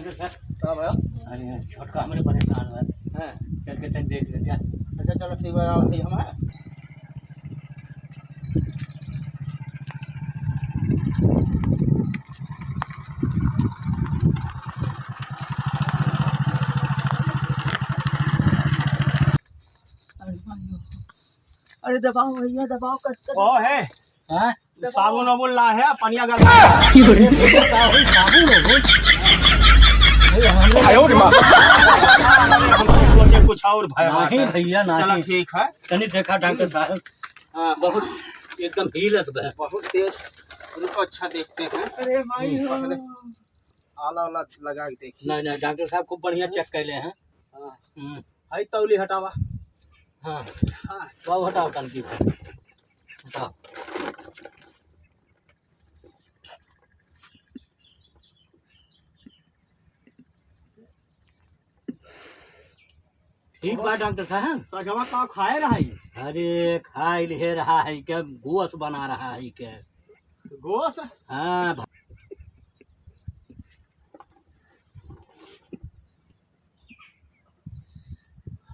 Doctor साहब हाँ भैया। अरे छोटका हमारे परेशान है चल के तन देख ले क्या। अच्छा चलो ठीक है, आओ हम है। अरे दबाओ भैया, दबाओ कस कस। ओ है हाँ साबुन वाबुन ला है पानी अगर हम सोचे कुछ और भय नहीं भैया चलो नहीं ठीक है। तनी देखा डॉक्टर साहब हाँ बहुत एकदम हिलत बा। बहुत तेज। रुको अच्छा देखते हैं। अरे भाई पहले आला वाला लगा के देखिए। नहीं नहीं डॉक्टर साहब खूब बढ़िया चेक कैले हैं। हाँ हम्म, आई तौली हटावा। हाँ हाँ बाबू हटाओ टंकी हटाओ। ठीक बा डॉक्टर साहब। सजवा का खाए रही अरे खाई ले रहा है क्या गोश बना रहा है क्या। गोश। हाँ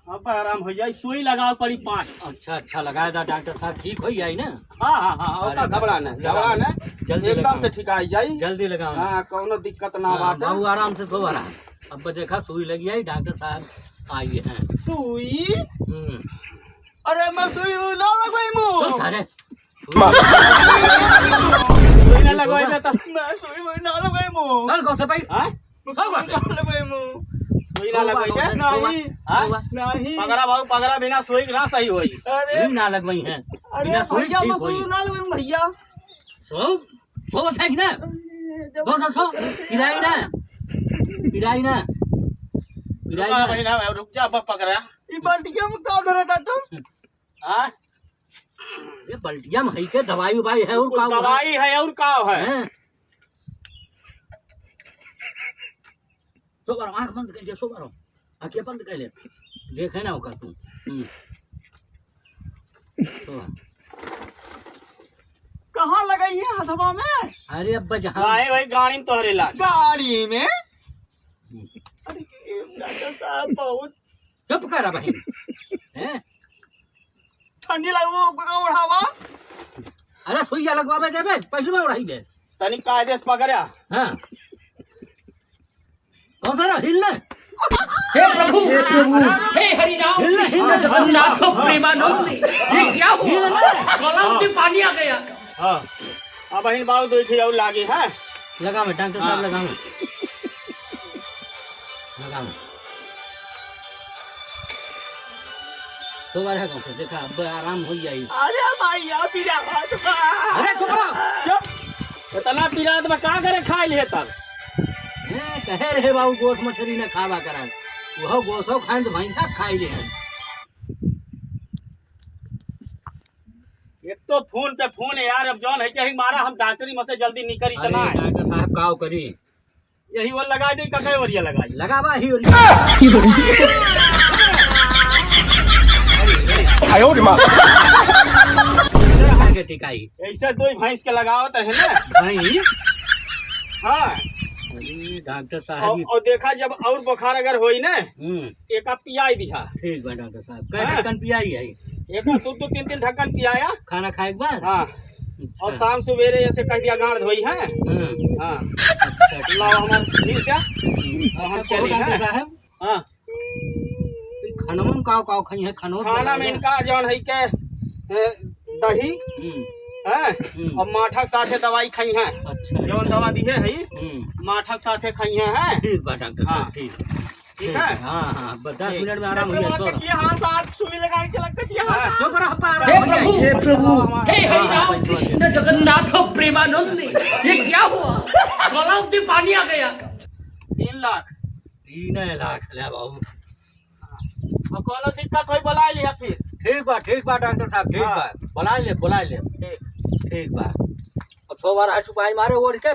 अब आराम हो जाए। सुई लगाओ पड़ी 5। अच्छा अच्छा लगाया था डॉक्टर साहब ठीक हो जाए ना। हाँ हाँ हाँ ओका घबराना घबराना जल्दी एकदम लगाओ। से ठिकाई जाई। जल्दी लगाओ ना। हाँ कोनो दिक्कत ना हाँ, बाटे। बाबू आराम से सो रहा। अब देखा सुई लगी आई डॉक्टर साहब आइए हैं। सुई। हम्म, अरे मैं सुई ना लगवाई मुंह। तो सारे सुई ना लगवाइबे तो मैं सुई ना लगवाई मुंह। कल कौन से भाई हाँ सुई ना लगवाई मुंह। सुई ना लगवाइबे नहीं हाँ नहीं। पगड़ा भाऊ पगड़ा बिना सुई ना सही होई। अरे ना लगवाई है अरे बिना सुई भैया ठीक मैं होई। सुई ना लगवाई भैया। सो सो था कि ना दो सौ किराई ना किराई ना किराई ना। महीना रुक जा अब पकड़ा। ये बाल्टिया में का धरा डॉक्टर। हाँ ये बल्टिया में है के दवाई उबाई है और कुछ का दवाई है और का है। हैं? सो बारो आंख बंद कर ले। सो बारो आंखें बंद कर ले देखे ना होगा तू। सो कहाँ लगाई है हथवा में। अरे अब जहाँ वाहे वही गाड़ी में तोहरे ला। गाड़ी में। अरे डॉक्टर साहब बहुत चुप कर बहन हैं। ठंडी लगो उठावा। अरे सुइया लगवावे देबे पहले में उड़ाई दे। तनी कायदे से पकड़ा। हाँ कौन सा हिलना हे प्रभु हे हरिनाम हिलना हिलना जगन्नाथ प्रेमानंद ये क्या हुआ गलाव में पानी आ गया। हाँ अब बहन बाबू दो छे और लागे है। लगा में डॉक्टर साहब लगा में लगा में तो बार है कौन सा देखा अब आराम हो जाए। अरे भैया मेरा हाथ बा। अरे चुप रहो। चुप इतना पिरात में का करे खाई ले तब। कहे रहे बाबू गोश मछली न खावा करा वह गोशो खाए तो भैंसा खाई ले। एक तो फोन पे फोन है यार। अब जौन है कि मारा हम डॉक्टरी में से जल्दी निकल इतना है। डॉक्टर साहब काव करी यही वो लगा दे ककई वरिया लगाई। लगावा ही आगे टिकाई ऐसे दो भैंस के लगावत है ना। भाई। हाँ अरे डॉक्टर साहब और देखा जब और बुखार अगर होई ना एक पियाई दिया। ठीक बा डॉक्टर साहब हाँ। कई ढक्कन पियाई है एक दो तीन ढक्कन पियाया। खाना खाए के बाद। हाँ और शाम सवेरे ऐसे कह दिया गाड़ धोई है। हाँ लाओ हमार ठीक क्या हम चली डॉक्टर है। साहब हाँ खानों काव काव खाई है खाना में इनका जौन है के दही है और माठक साथे दवाई खाई है। अच्छा जौन दवा दी है माठक साथे खाई है। ठीक बा डॉक्टर हाँ। साहब ठीक ठीक है। हाँ हाँ बस 10 ठीक। मिनट में आराम हो जाए। ये हाथ हाथ सुई लगा के लगता है हाँ। चुप रहो हे प्रभु हाँ, हे हरिनाम कृष्ण जगन्नाथ प्रेमानंद ये क्या हुआ गलाव में पानी आ गया। 3 लाख 3 लाख ले बाबू। और कोनो दिक्कत होई बुला लिया फिर। ठीक बा डॉक्टर साहब ठीक हाँ। बा बुला ले ठीक ठीक बा। अब 100 बार आशु भाई मारे ओढ़ के